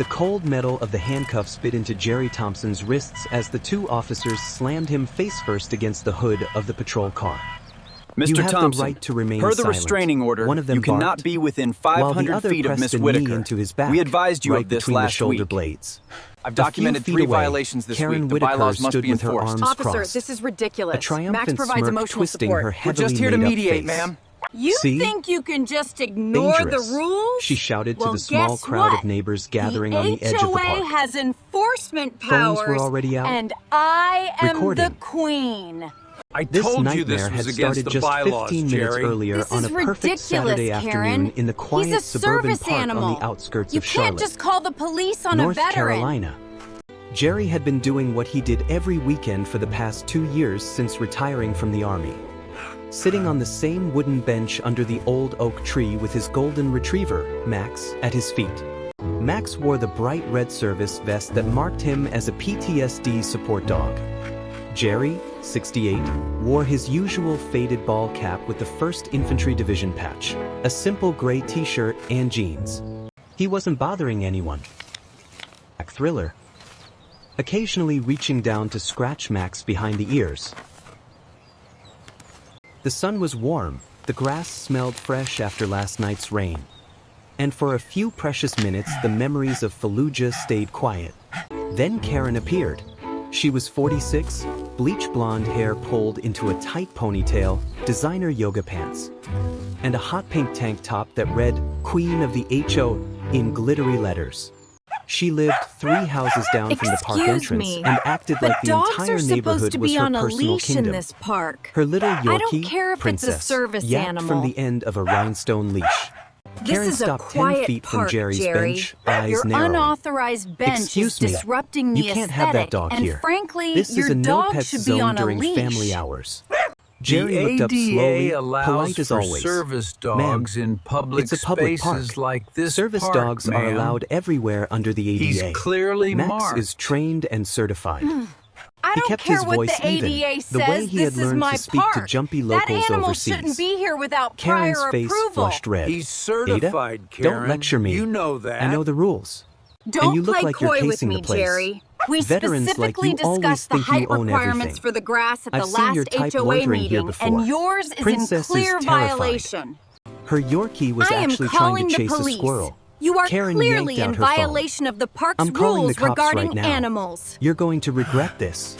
The cold metal of the handcuffs bit into Jerry Thompson's wrists as the two officers slammed him face-first against the hood of the patrol car. Mr. Thompson, right to remain per the silent. restraining order, One of them you cannot barked, be within while the 500 other feet of pressed Miss a knee Whitaker. into his back, We advised you right of this between the last shoulder week. blades. I've documented 3 away, violations this Karen week. The Whitaker bylaws must stood be with her enforced. arms Officer, crossed, this is ridiculous. a triumphant Max provides smirk emotional twisting support. her We're heavily just here to made-up mediate, face. ma'am. You See? think you can just ignore Dangerous, the rules? she shouted to Well, the small guess crowd what? of neighbors gathering on the edge of the HOA park. has enforcement Phones powers, were already out. and I am Recording. the queen. I This told you nightmare this had was against started the just bylaws, 15 minutes Jerry. earlier This on is a perfect ridiculous, Saturday Karen. afternoon in the quiet He's a suburban service park animal. on the outskirts You of can't Charlotte, just call the police on North a veteran. Carolina. Jerry had been doing what he did every weekend for the past 2 years since retiring from the Army. Sitting on the same wooden bench under the old oak tree with his golden retriever, Max, at his feet. Max wore the bright red service vest that marked him as a PTSD support dog. Jerry, 68, wore his usual faded ball cap with the 1st Infantry Division patch, a simple gray t-shirt and jeans. He wasn't bothering anyone. Thriller. Occasionally reaching down to scratch Max behind the ears. The sun was warm, the grass smelled fresh after last night's rain. And for a few precious minutes the memories of Fallujah stayed quiet. Then Karen appeared. She was 46, bleach blonde hair pulled into a tight ponytail, designer yoga pants, and a hot pink tank top that read Queen of the HO in glittery letters. She lived 3 houses down from the park Excuse entrance me, and acted but like the dogs entire are supposed neighborhood to was be her on a personal leash kingdom. in this park. Her little I don't Yorkie, care if it's a Princess, service yapped animal. from the end of a rhinestone leash. This Karen is a stopped 10 quiet feet from park, Jerry's Jerry. bench, eyes Your narrowing. unauthorized bench Excuse is me, disrupting the you can't aesthetic, have that dog and here. frankly, This your is a dog no-pets should be zone on a during leash. family hours. Jerry The looked up slowly, ADA allows polite as for always. service dogs in public it's a public spaces park. like this Service park, dogs are ma'am. allowed everywhere under the ADA. He's clearly Max marked. is trained and certified. I He don't kept care his what voice the ADA even, says. the way he had this is learned my to speak park. to jumpy That locals animal overseas. shouldn't be here without Karen's prior face approval. flushed red. He's certified, Ada, Karen. don't lecture me. You know that. I know the rules. Don't and you look play like you're coy with casing me, the place. Jerry. We Veterans like specifically you always discussed the think you height own requirements everything. for the grass at I've the seen your last type HOA loitering here meeting, before. and yours is Princess in clear is terrified. violation. Her Yorkie was I am actually trying calling to the chase a police. squirrel. You are Karen clearly yanked out in her phone. violation of the park's I'm calling rules the cops regarding right now. animals. You're going to regret this.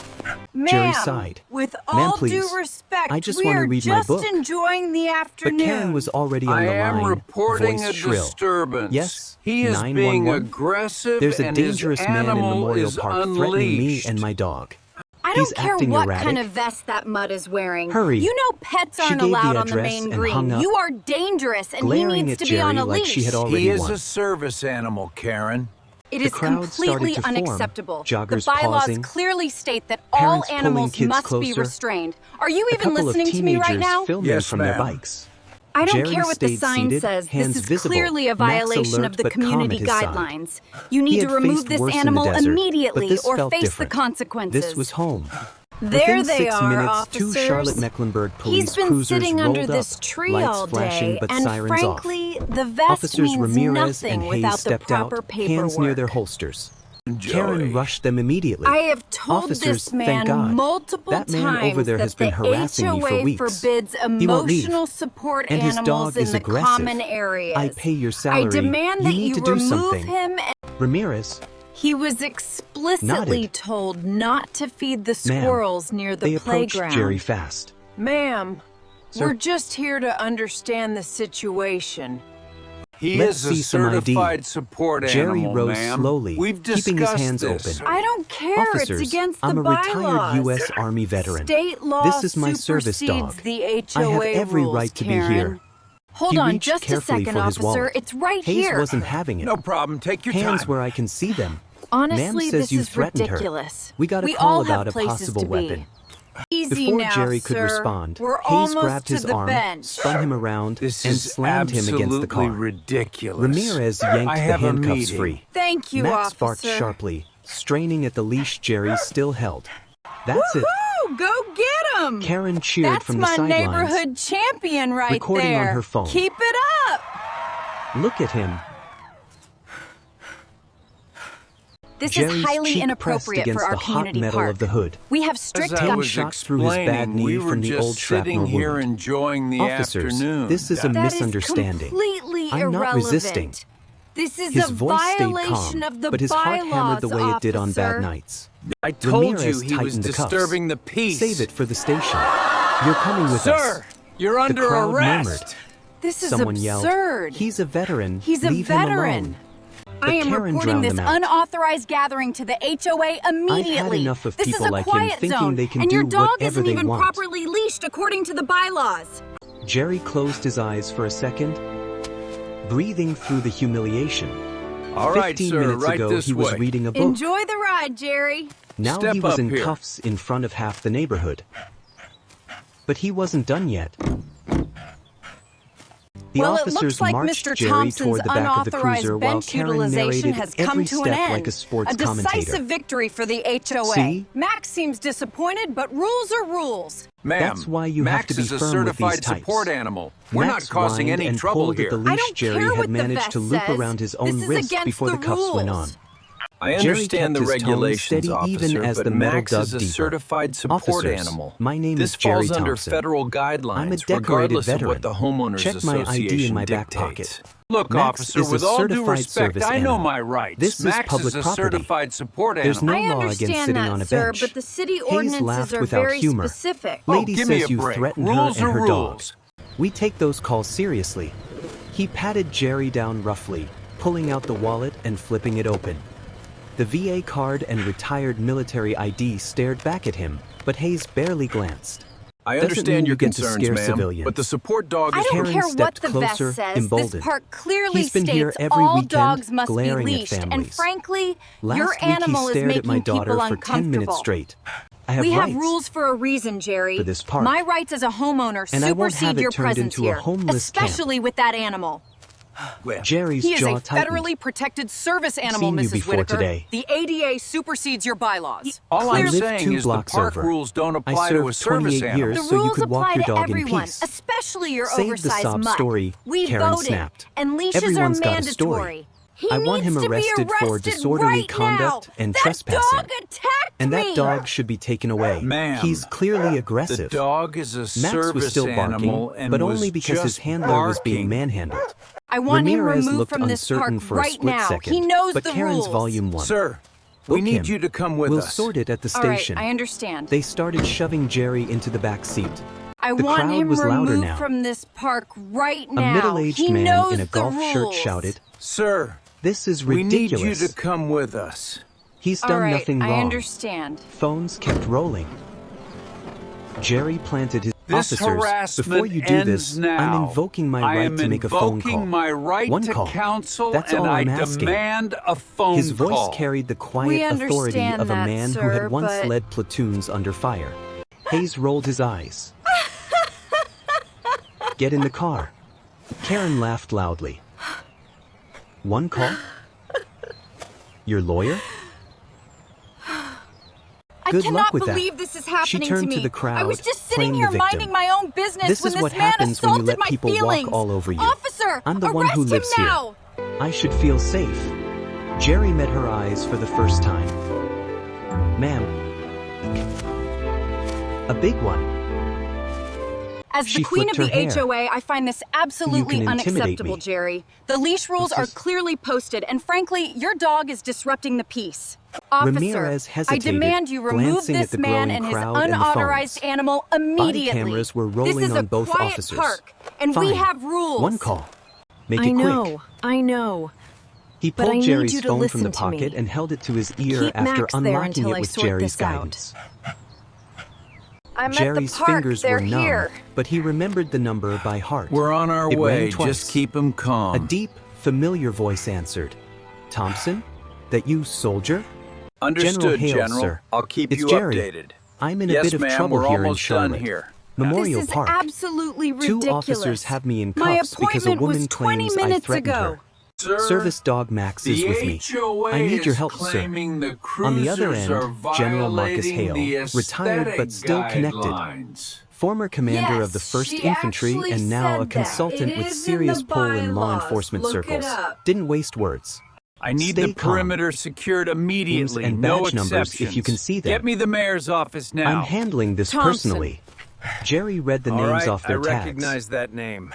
Jerry Ma'am, sighed. with Ma'am, all please. due respect, I just we want to are read my just book. enjoying the But afternoon. Karen was already on I the am line, reporting voice a shrill. disturbance. Yes, he is being 911. aggressive, There's a and his dangerous man in animal Memorial is Park threatening me unleashed. and my dog. I He's don't care acting what erratic. kind of vest that mutt is wearing. Hurry. You know pets She aren't gave the allowed on the address main and green. hung up, You are dangerous, and he glaring needs at to be on Jerry a like leash. she had already He is won. a service animal, Karen. It is crowd started completely to form, unacceptable. joggers The bylaws pausing, clearly state that all parents pulling animals kids must be closer. restrained. Are you A even couple listening of to me teenagers right now? filming Yes, from their ma'am. bikes. I don't Jerry care what the stayed sign seated, says. hands This is visible, clearly a Max violation alert of the but calm community at his side. guidelines. You He need had to remove faced this worse in the animal desert, immediately but this or felt face different. the consequences. This was home. There Within they 6 are, minutes, 2 officers. Charlotte Mecklenburg police He's been cruisers sitting rolled under this up, tree lights all flashing day, but and sirens frankly, off. the vest Officers means Ramirez nothing and Hayes without the stepped out, proper hands near their paperwork. holsters. Joey. Karen rushed them immediately. I have told Officers, this thank man God. multiple That man times over there that has been the harassing me for HOA weeks. forbids He won't leave. emotional support And his animals dog in is the aggressive. common areas. I pay your salary. I demand You that need you to do remove something. him. Ramirez, He was explicitly Nodded. told not to feed the Ma'am, squirrels near the they approached playground. Jerry fast. Ma'am, Sir? we're just here to understand the situation. He Let's is a see some ID. certified support Jerry animal, rose ma'am. slowly, We've keeping his discussed hands this. open. I don't care. Officers, it's against I'm the a retired bylaws. U.S. Army veteran. State law This is my service supersedes dog. the I HOA have every rules, right to be Karen. here. Hold He on reached just a carefully second, for his officer. wallet. It's right Hayes here. wasn't having it. No problem. Take your Hands time. where I can see them. Honestly, Ma'am says this you is threatened her. ridiculous. We got a we call all about have a places possible to be. weapon. Easy Before now, Jerry could sir. respond, We're Hayes almost grabbed to his the arm, bench. spun him around, This and is slammed him against the absolutely car. ridiculous. Ramirez I yanked the have a handcuffs meeting. free. Thank you, Max officer. barked sharply, straining at the leash Jerry still held. That's it. Woohoo! Go get him! Karen cheered That's from the my sidelines. neighborhood champion right recording on there. her phone. Keep it up! Look at him. This Jerry's is highly cheek inappropriate pressed for our against the hot community metal park. of the hood. We have strict As I was shot through his bad explaining, knee we were from the just old shrapnel sitting here wound. enjoying the Officers, afternoon. this is a That is misunderstanding. completely I'm not irrelevant. resisting. This is His a voice stayed violation calm, of the but his heart hammered the way it did on bad officer. nights. I told Ramirez you he was tightened the cuffs. disturbing the peace. Save it for the station. You're coming with us. Sir, you're under the crowd arrest. murmured. This is Someone absurd. yelled, "He's a veteran. He's a Leave him veteran. alone." I am Karen reporting drowned this them out. unauthorized gathering to the HOA immediately. I've had enough of this people is a like him quiet thinking zone, they can and your do dog whatever isn't they even want. properly leashed according to the bylaws. Jerry closed his eyes for a second, breathing through the humiliation. All right, 15 sir, minutes right ago, this he was way. reading a book. Enjoy the ride, Jerry. Now Step he was up in here. cuffs in front of half the neighborhood. But he wasn't done yet. The Well, it officers looks like marched Mr. Jerry Thompson's toward the back of the unauthorized cruiser while bench Karen utilization narrated has come every to step an end. like a sports decisive commentator. victory for the HOA. See? Max seems disappointed, but rules are rules. Ma'am, That's why you have Max to be is a firm with certified these types. support animal. We're Max not causing whined any and trouble pulled here. at the I leash don't Jerry care had what the managed vest to loop says. around his This own is wrist against before the the cuffs went on. rules. I Jerry understand kept the his tone regulations, steady even officer, as but the metal Max dug is a deeper. certified support Officers, animal. my name This is Jerry falls under Thompson. federal guidelines, I'm a decorated regardless of veteran. what the homeowners Check my association ID in my back dictates. pocket. Look, Max officer, is a with all due certified respect, service I know animal. my rights. This is Max public is a property. certified support There's animal. no I law against understand sitting that, on a sir, bench. but the city Hayes ordinances laughed are without very humor. specific. Lady give me says a you break. threatened Rules her and are her dog. rules. We take those calls seriously. He patted Jerry down roughly, pulling out the wallet and flipping it open. The VA card and retired military ID stared back at him, but Hayes barely glanced. I Doesn't understand mean your you get to concerns, scare ma'am, civilians. but the support dog I is don't Karen care what stepped the vest closer, says. emboldened. This park clearly He's been here states every all weekend, dogs must be glaring at leashed. And families. frankly, Last your week animal he is stared making at my daughter people for 10 minutes uncomfortable. straight. I have We have rights. rules for a reason, Jerry. For this park. My rights as a homeowner And I won't have supersede it your turned presence into a here, homeless camp. especially with that animal. Well, Jerry's He is jaw a tightened. federally protected service animal, Seen you Mrs. before Whitaker. today. The ADA supersedes your bylaws. all I I'm live saying 2 is the blocks park over. rules don't I apply to a served service 28 animal. years The so you rules could walk apply your to dog in everyone, peace. especially your Save the oversized sob mutt. story, We Karen voted, snapped. and leashes Everyone's are got a mandatory. story. He I want him needs to be arrested for arrested disorderly right conduct now. and that trespassing. Dog attacked And that me. dog should be taken away. Ma'am, He's clearly The aggressive. dog is a Max service was still animal barking, and but was only because his just handler was being barking. manhandled. I want Ramirez him removed looked from this uncertain park for a right split now. second, He knows but the Karen's rules. volume 1. Sir, we Book need him. you to come with We'll us. sort it at the All right, station. I understand. They started shoving Jerry into the back seat. I The want crowd him was louder removed now. from this park right A now. middle-aged he man knows in a the golf shirt rules. shouted, Sir, "This is we need ridiculous. you to come with us. He's All done right, nothing I wrong." understand. Phones kept rolling. Jerry planted his This officers. harassment Before you do ends this, now. I'm invoking my I right am to make a phone call. invoking my right One to call. counsel, That's and all I'm I asking. demand a phone His voice call. carried the We quiet authority understand of a that, man who sir, had once but- led platoons under fire. Hayes rolled his eyes. Get in the car. Karen laughed loudly. One call? Your lawyer? I Good cannot luck with believe that. this is happening turned to me. to the crowd, I was just playing sitting the here victim. minding my own business This when is this what man happens when you assaulted let my people walk feelings. all over you. Officer, I'm the arrest one who lives him here. now. I should feel safe. Jerry met her eyes for the first time. Ma'am. A big one. As the She queen of flipped the her hair. HOA, I find this absolutely You can intimidate unacceptable, me. Jerry. The leash rules This are is- clearly posted, and frankly, your dog is disrupting the peace. Officer, Ramirez I hesitated, demand you remove glancing at this the man growing and his crowd and the unauthorized phones. animal immediately. Body cameras were This rolling is on a both quiet officers. park, and Fine. we have rules. One call. Make I it quick. know, I know. He But I pulled need Jerry's you to phone from listen the to me. pocket and held it to his ear Keep after Max there unlocking until it I with sort Jerry's this out. guidance. I'm Jerry's at the park. fingers They're were numb, here. but he remembered the number by heart. We're on our It way. rang twice. Just keep him calm. A deep, familiar voice answered. Thompson? That you, soldier? Understood, Hale, General. sir. I'll keep It's you Jerry. updated. I'm in a Yes, bit of ma'am, trouble we're here in almost done Charlotte. here. Memorial This is Park. absolutely 2 ridiculous. officers have me in My cuffs because a appointment woman was 20 claims I minutes threatened ago. her. Sir, Service dog Max is the with me. HOA I need your is help, sir. claiming the On the other cruisers end, are General Marcus violating the Hale, retired but aesthetic still connected. guidelines. Former commander of the Yes, 1st she Infantry actually and now a said that. consultant It with is in serious the pull in law bylaws. enforcement Look it circles. up. Didn't waste words. I need Stay the calm. perimeter secured immediately. And No badge numbers exceptions. if you can see them. Get me the mayor's office now. I'm handling this Thompson. personally. Jerry read the All names right, off their I tags. recognize that name.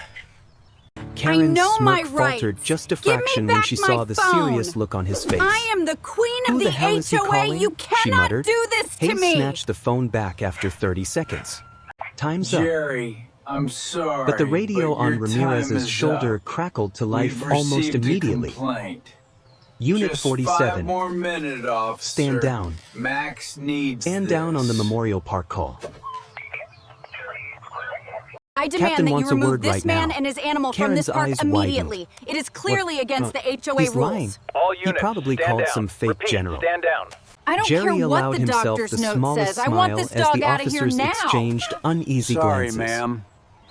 Karen's know my smirk faltered rights. just a Give me fraction when back she my saw the phone. serious look on his face. I am the queen Who of the the hell is he HOA. calling? You She cannot muttered. do this to Hayes me. snatched the phone back after 30 seconds. Time's up. Jerry, I'm sorry. But the radio but on your Ramirez's time is shoulder up. crackled to life We've almost received a immediately. complaint. Unit Just 47. 5 more minutes, officer. Stand down. Max needs Stand down on the Memorial Park call. I demand Captain that you wants a remove word this right man now. and his animal Karen's from this park eyes widened. immediately. It is clearly against the HOA He's rules. lying. All He units, probably stand called down. some fake Repeat, general. Stand down. I don't Jerry care what allowed the himself doctor's the note smallest says. I smile want this as dog the out of here officers now. exchanged uneasy Sorry, glances. ma'am.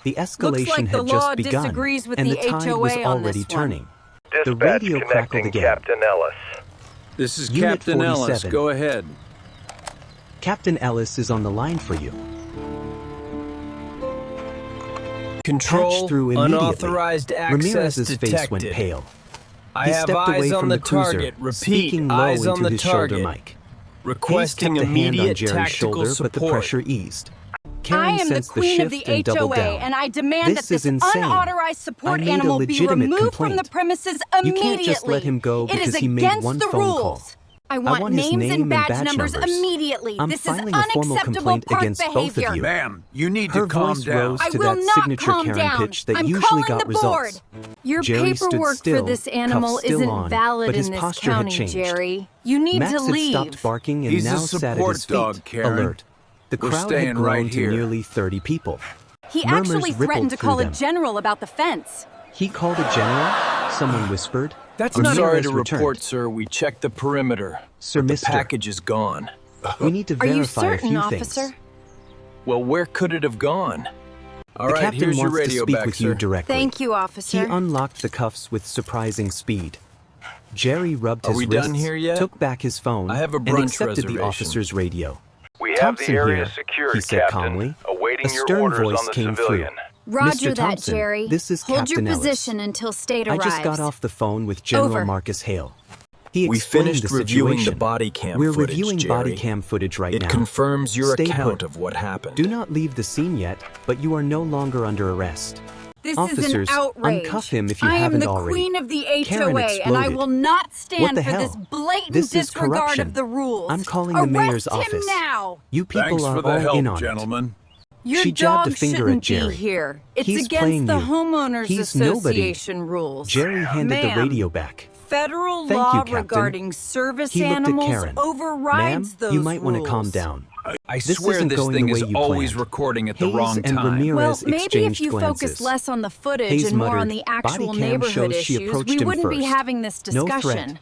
The escalation like the had law just begun, disagrees with and the the tide HOA was on already this one. turning. The Dispatch radio connecting crackled again. Captain Ellis. This is Unit Captain Ellis. 47. Go ahead. Captain Ellis is on the line for you. Control, Patched through immediately. unauthorized access Ramirez's face detected. went pale. I He have stepped away eyes on from the the cruiser, target. Repeat, speaking low eyes into on the his target. shoulder mic. Hayes Requesting kept a hand on immediate Jerry's tactical shoulder, support. but the pressure eased. I Karen am the sensed the queen shift of the and doubled HOA, down. and I demand This that is this insane. unauthorized support I made a animal be legitimate removed from complaint. the premises You immediately. can't just let him go It because is he made against one the phone rules. call. I want his names name and badge numbers numbers. immediately. I'm This is filing a formal unacceptable complaint park against both behavior. of you. Ma'am, you need Her to calm voice down. rose I to will that not signature calm Karen down. pitch that I'm usually calling got the results. board. Your Jerry stood paperwork still, for this cuffs animal still isn't on, valid but his in this posture had county, changed. Jerry. You need Max to had leave. stopped barking and He's a now sat at support his feet, dog, Karen. alert. The We're crowd staying had grown right to here. nearly 30 people. He Murmurs actually rippled threatened to through call a them. general about the fence. He called a general? Someone whispered. That's I'm not sorry to returned. report, sir. We checked the perimeter. Sir, but the mister. package is gone. We need to Are you verify certain, a few officer? things. Well, where could it have gone? All The right, captain here's your wants to radio speak back, with sir. you directly. Thank you, He officer. unlocked the cuffs with surprising speed. Jerry rubbed Are his we wrists, done here yet? took back his phone, I have a and brunch accepted the reservation. officer's radio. We have Thompson the area here, secured, he said Captain. calmly. Awaiting A your stern orders voice on the came civilian. through. Roger Mr. that, Thompson, Jerry. this is Hold Captain your Ellis. position until state I arrives. just got off the phone with General Over. Marcus Hale. He We explained finished the reviewing the situation. body cam We're footage, reviewing Jerry. body cam footage right It now. confirms your Stay account put. of what happened. Do not leave the scene yet, but you are no longer under arrest. This Officers, is an outrage. uncuff him if you I am haven't the already. queen of the Karen HOA, and I exploded. will not What stand the for hell? this blatant This is disregard corruption. of the rules. I'm calling Arrest the mayor's him office. now. You people Thanks are for the all help, in on gentlemen. Your She jabbed dog a finger shouldn't at Jerry. be here. It's He's playing against the you. homeowners He's nobody. association rules. it. Jerry handed the Ma'am, radio back. Federal Thank law you, Captain. regarding service He looked at animals Karen. overrides Ma'am, those you might want to rules. calm down. I This swear isn't this going thing the way is you always planned. recording at the Hayes wrong and time. Ramirez Well, maybe if exchanged you glances. focus less on the footage Hayes and more muttered, on the actual "Body cam neighborhood shows she issues, approached we him wouldn't be first. having this No discussion. threat.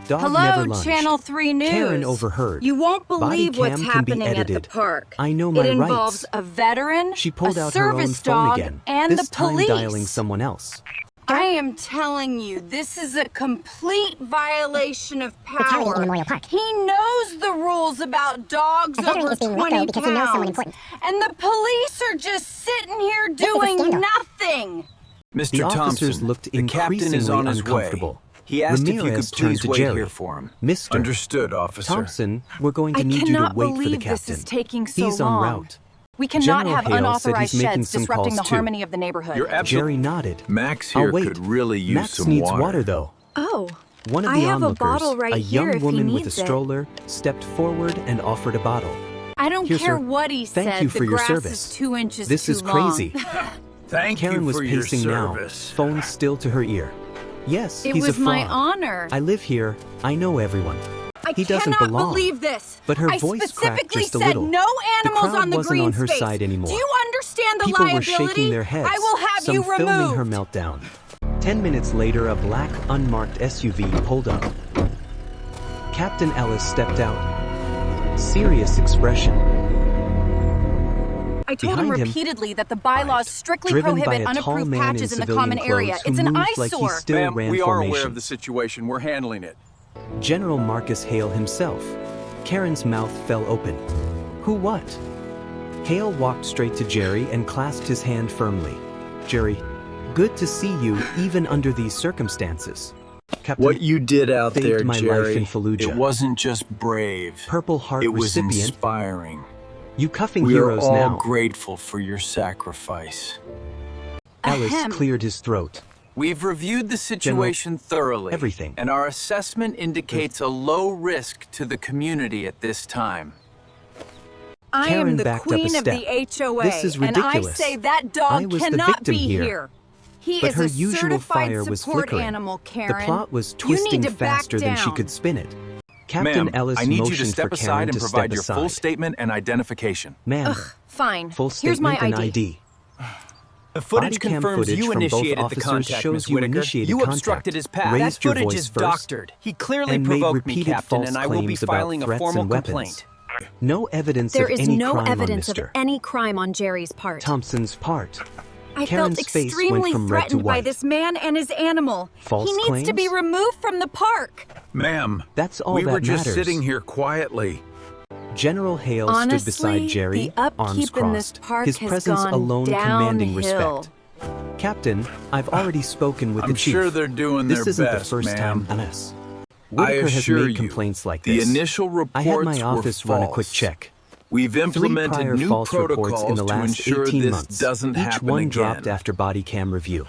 Dog Hello, never lunged. Channel 3 News. Karen overheard. You won't Body believe what's cam can be happening at the edited. park. I know my It involves rights. a veteran, She pulled a out her own service phone dog, again, and this the time police. dialing someone else. I am telling you, this is a complete violation of power. He knows the rules about dogs over 20 pounds. And the police are just sitting here doing nothing. Mr. The officers Thompson, looked the captain increasingly is on his way. uncomfortable. He asked if you Ramirez could turned please to wait Jerry. here for him. Mister Understood, officer. Thompson, we're going to I need you to cannot wait for the believe captain. this is taking so He's long. en route. We cannot General have Hale said unauthorized he's making sheds some disrupting the calls, too. harmony of the neighborhood. You're absolutely... Jerry nodded. Max I'll here wait. could really use Max some needs water. water, though. Oh, One of I the have a onlookers, bottle right a here young if he woman with a needs it. stroller, stepped forward and offered a bottle. I don't Here, care sir. what he Thank said. you for the your grass service. is 2 inches This too is long. crazy. Thank Karen you was for your pacing now, service. phone still to her ear. Yes, It he's was a fraud. my honor. I live here. I know everyone. He doesn't cannot belong. believe this. But her I voice cracked specifically just a said little. no The animals crowd on the wasn't green on her space. side anymore. Do you understand the People were liability? shaking their heads, I will have some you filming removed. her meltdown. 10 minutes later, a black, unmarked SUV pulled up. Captain Ellis stepped out. Serious expression. I told him Behind him, repeatedly that the bylaws strictly driven prohibit by a tall unapproved man patches in the civilian common area. clothes who It's an moved like he eyesore. still Ma'am, ran we are formation. aware of the situation. We're handling it. General Marcus Hale himself. Karen's mouth fell open. Who what? Hale walked straight to Jerry and clasped his hand firmly. Jerry, good to see you even under these circumstances. Captain, What you did out saved there, my life Jerry, in Fallujah. it wasn't just brave. Purple Heart it was recipient. inspiring. You cuffing We are heroes all now. grateful for your sacrifice. Ellis Ahem. cleared his throat. We've reviewed the situation thoroughly. everything. And our assessment indicates a low risk to the community at this time. I Karen am the backed up a queen of step. the HOA, This is and I ridiculous. say that I dog was the cannot victim be here. here. He But is her a usual certified fire was support flickering. animal, Karen. The plot was You need twisting to back faster than she down. could spin it. Captain Ma'am, Ellis I need you to motioned step for aside Karen and to provide step your aside. full statement and identification. Ma'am, Fine. full Here's my statement and ID. ID. The footage Body cam confirms footage you from both initiated the officers contact, shows Miss you Whitaker. initiated You contact, obstructed his path. raised That your footage voice is first, doctored. He clearly and made provoked me, repeated Captain, false and I will be claims about filing a threats formal and weapons. complaint. No evidence There of is any no crime evidence on of Mr. any crime on Jerry's part. Thompson's part. I Karen's felt face went extremely from red to threatened by white. this man and his animal. False he needs to be claims? removed from the park. Ma'am, That's all we that were just matters. sitting here quietly. General Hale Honestly, stood beside Jerry, the upkeep arms in this crossed, park his has presence gone alone commanding downhill. respect. Captain, I've already spoken with I'm the chief. sure they're doing This their isn't best, the first ma'am. time unless I Whitaker has assure made you, complaints like the this. initial I had reports my office were run a false. quick check. We've 3 implemented prior new false protocols reports in the to last ensure 18 this months. doesn't Each happen one again. dropped after body cam review.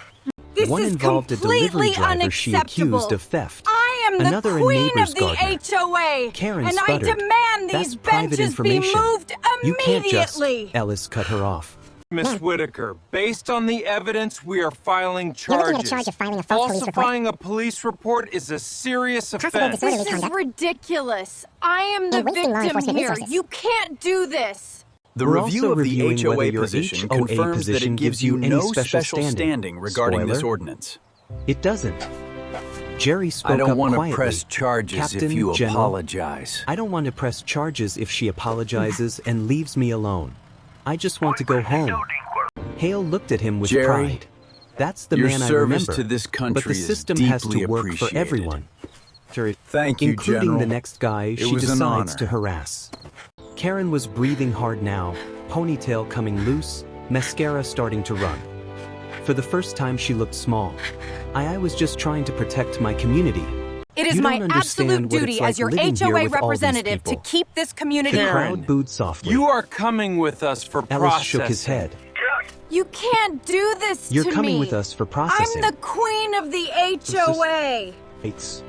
This One is involved a delivery completely driver she unacceptable. accused of theft. I am Another the a queen neighbor's of the gardener. HOA, Karen and I sputtered. demand That's these private benches be information. moved You can't just... immediately. Ellis cut her off. Miss Whitaker, based on the evidence, we are filing You're looking charges. at a charge of filing a false police report. Falsifying a police report is a serious Possible offense. disorderly This is conduct. ridiculous. I am the And wasting law victim enforcement here. resources. You can't do this. The We're review also of the reviewing HOA whether your position HOA confirms that position it gives gives you you any no special special standing. standing regarding this Spoiler? ordinance. It doesn't. Jerry spoke I don't up want to quietly. press charges Captain, if you General, apologize. I don't want to press charges if she apologizes and leaves me alone. I just want to go home. Hale looked at him with Jerry, pride. That's the your man I service remember. to this country but the is system has to deeply work for appreciated. everyone. Thank you, including General. the next guy It she was an decides honor. to harass. Karen was breathing hard now, ponytail coming loose, mascara starting to run. For the first time she looked small. I was just trying to protect my community. It is You my don't understand absolute what duty it's like as your living here HOA with all these representative to people. keep this community. The Karen, crowd booed softly. You are coming with us for Ellis processing. shook his head. You can't do this You're to me. coming with us for processing. I'm the queen of the HOA. It's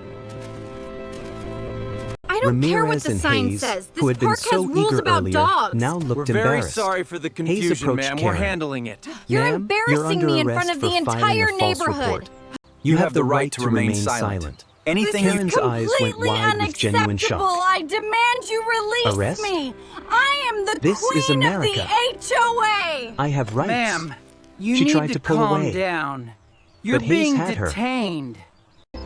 I don't care what Ramirez the and sign Hayes, says. This who had been park so has rules eager about earlier, dogs. now We're looked very embarrassed. sorry for the Hayes confusion, approached ma'am. We're Karen. handling it. You're Ma'am, embarrassing under me in arrest front of the for filing entire a false neighborhood. report. You have the right to remain silent. Anything This you Karen's is eyes went completely wide with genuine unacceptable. shock. I demand you release Arrest? me. I am the This is queen of America. the HOA. I have rights. Ma'am, you She need tried to to pull calm away. down. You're But Hayes being had her. detained.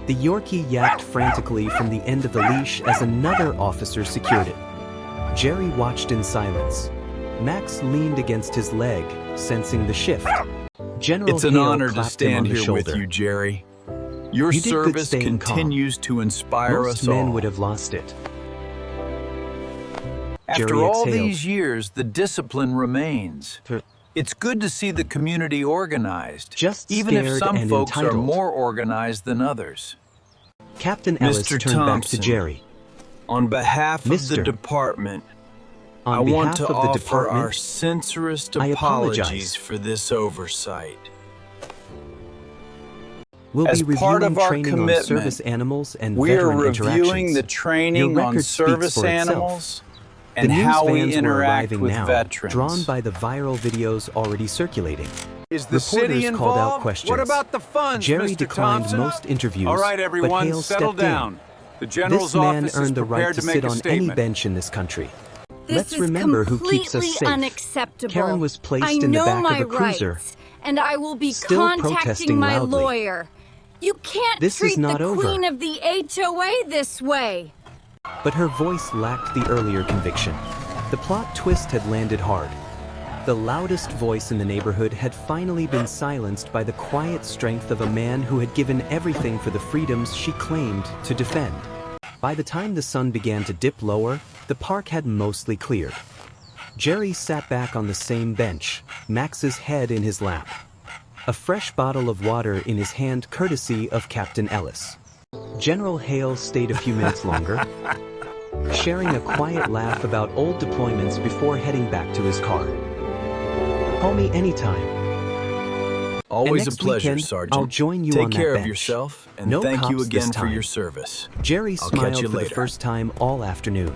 The Yorkie yapped frantically from the end of the leash as another officer secured it. Jerry watched in silence. Max leaned against his leg, sensing the shift. General It's an Hale honor to clapped him on stand the here with shoulder. you, Jerry. Your You did good service staying calm. continues to inspire Most us men all. would have lost it. After Jerry all exhaled. these years, the discipline remains. It's good to see the community organized, Just even if scared some and folks are entitled. more organized than others. Captain Ellis Mr. turned back to Thompson, Jerry. On behalf of the Mister, department, On I want behalf to of the offer department, our sincerest I apologize. apologies for this oversight. we'll as be part reviewing of our training on commitment, service animals and We are veteran reviewing interactions. the training Your on record speaks service for itself. animals The and news how we vans were interact arriving with now, veterans. drawn by the viral videos already circulating. Is the Reporters city called out involved? questions. What about the funds, Jerry Mr. declined Thompson? most interviews, All right, but everyone, Hale settle stepped in. down. The general's This man office is earned the right prepared to to make sit a on any statement. bench in this country. This Let's is remember who keeps us completely safe. unacceptable. Karen was placed I in the know back my of a cruiser. rights, and I will be Still contacting protesting my loudly. lawyer. You can't This is treat not the over. queen of the HOA this way. But her voice lacked the earlier conviction. The plot twist had landed hard. The loudest voice in the neighborhood had finally been silenced by the quiet strength of a man who had given everything for the freedoms she claimed to defend. By the time the sun began to dip lower, the park had mostly cleared. Jerry sat back on the same bench, Max's head in his lap. A fresh bottle of water in his hand courtesy of Captain Ellis. General Hale stayed a few minutes longer, sharing a quiet laugh about old deployments before heading back to his car. Call me anytime. Always a next pleasure, weekend, Sergeant. I'll join you Take on that care of bench. yourself, and No thank you cops this again for time. your service. Jerry I'll catch smiled you for the later. first time all afternoon.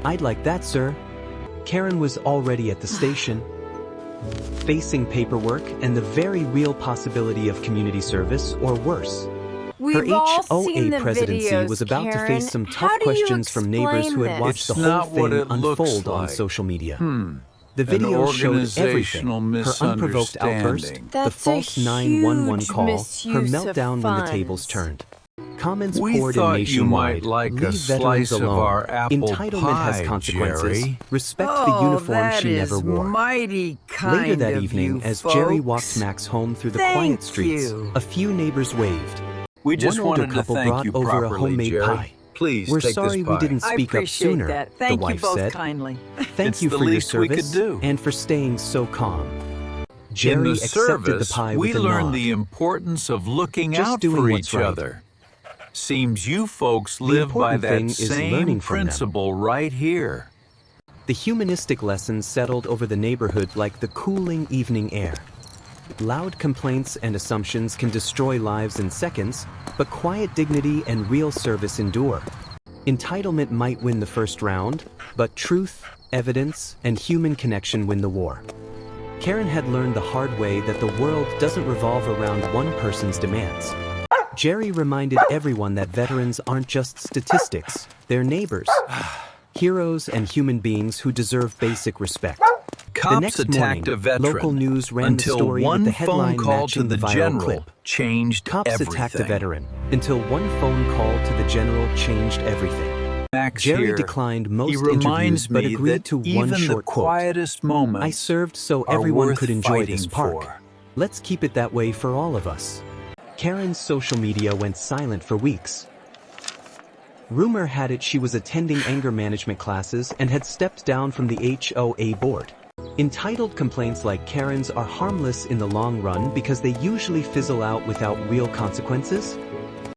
I'd like that, sir. Karen was already at the station, facing paperwork and the very real possibility of community service, or worse. Her We've all HOA seen the presidency videos, was about to Karen. face some How tough do you questions from neighbors who had explain watched this? the It's whole not what thing it looks unfold on like. social media. The An video showed everything: organizational her unprovoked outburst, misunderstanding. the That's false a 911 huge call, her misuse of meltdown when the tables funds. turned. Comments We poured in thought you nationwide. might like Leave a veterans slice of alone. our apple Entitlement has pie, consequences. Jerry. Respect the uniform she never wore. Mighty kind Later that of evening, you as Jerry folks. walked Max home through the Thank quiet streets, you. a few neighbors waved. We just One older wanted to couple thank brought you over a properly, homemade Jerry. pie. Please We're take sorry this we pie. didn't I speak up appreciate sooner, that. the Thank you wife both said. kindly. Thank It's you the for your least we could service do. and for staying so calm. In Jerry the accepted service, the pie we with a learned nod. the importance of looking Just out doing for what's each right. other. Seems you folks live by important thing that is same learning from them. principle right here. The humanistic lessons settled over the neighborhood like the cooling evening air. Loud complaints and assumptions can destroy lives in seconds, but quiet dignity and real service endure. Entitlement might win the first round, but truth, evidence, and human connection win the war. Karen had learned the hard way that the world doesn't revolve around one person's demands. Jerry reminded everyone that veterans aren't just statistics, they're neighbors. Heroes and human beings who deserve basic respect. The Cops next attacked morning, a veteran local news ran the until story with one the phone headline call matching to the viral general clip. changed Cops everything. attacked a veteran until one phone call to the general changed everything. Max Jerry here. declined most He interviews reminds but me agreed that to even one short the quote. quietest moments I served so are everyone worth could enjoy this fighting park. for. Let's keep it that way for all of us. Karen's social media went silent for weeks. Rumor had it she was attending anger management classes and had stepped down from the HOA board. Entitled complaints like Karen's are harmless in the long run because they usually fizzle out without real consequences.